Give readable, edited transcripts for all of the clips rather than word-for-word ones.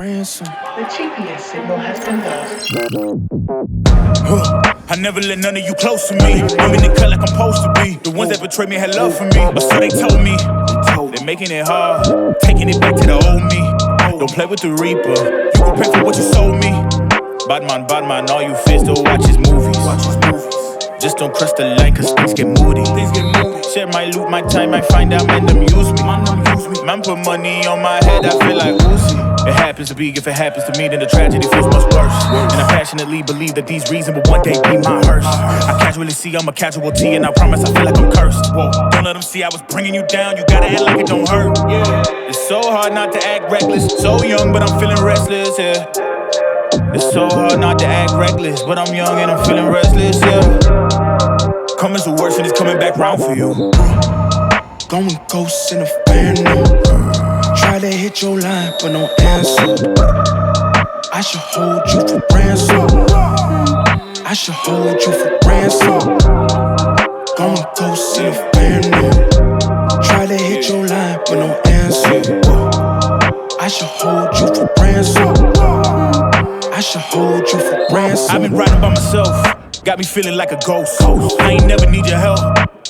ransom. The GPS signal has been lost. I never let none of you close to me. I'm in the cut like I'm supposed to be. The ones that betrayed me had love for me, but so they told me. They're making it hard, taking it back to the old me. Don't play with the Reaper. You can pay for what you sold me. Bad man, all you fears to watch his movies. Just don't cross the line, cause things get moody. Share my loot, my time, I find out men them use me. Man put money on my head, I feel like Uzi. It happens to be, if it happens to me, then the tragedy feels much worse. And I passionately believe that these reasons will one day be my hearse. I casually see I'm a casualty, and I promise I feel like I'm cursed. Whoa. Don't let them see I was bringing you down, you gotta act like it don't hurt. It's so hard not to act reckless. So young, but I'm feeling restless, yeah. It's so hard not to act reckless, but I'm young and I'm feeling restless, yeah. Coming to worse and it's coming back round for you. Going ghost in a phantom. Try to hit your line, but no answer. I should hold you for ransom. I should hold you for ransom. Going ghost in a phantom. Try to hit your line, but no answer. I should hold you for ransom. I should hold you for ransom. I've been riding by myself, got me feeling like a ghost. I ain't never need your help,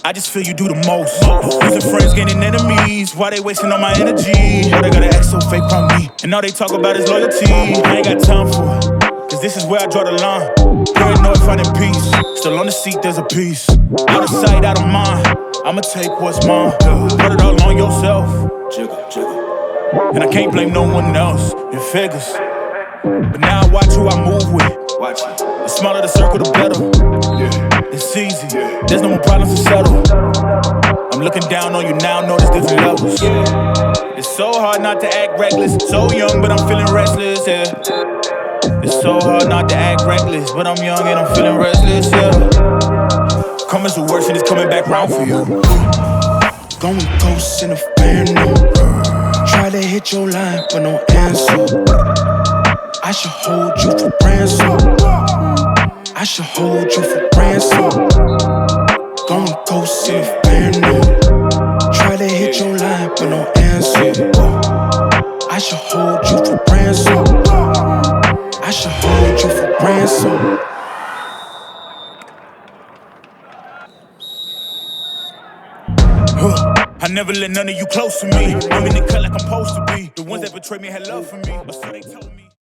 I just feel you do the most. Losing friends, gaining enemies, why they wasting all my energy? Why they gotta act so fake on me? And all they talk about is loyalty. I ain't got time for it, cause this is where I draw the line. Paranoid, finding peace, still on the seat, there's a piece. Out of sight, out of mind, I'ma take what's mine. Put it all on yourself, and I can't blame no one else, it figures. But now I watch who I move with. The smaller the circle, the better. It's easy, there's no more problems to settle. I'm looking down on you now, notice different levels. It's so hard not to act reckless. So young, but I'm feeling restless, yeah. It's so hard not to act reckless, but I'm young and I'm feeling restless, yeah. Coming to worse and it's coming back round for you. Going ghost in a phantom. Try to hit your line, but no answer. I should hold you for ransom. I should hold you for ransom. Going ghost in a phantom. Try to hit your line, but no answer. I should hold you for ransom. I should hold you for ransom. I never let none of you close to me. I'm in the cut like I'm supposed to be. The ones that betrayed me had love for me, but so they told me.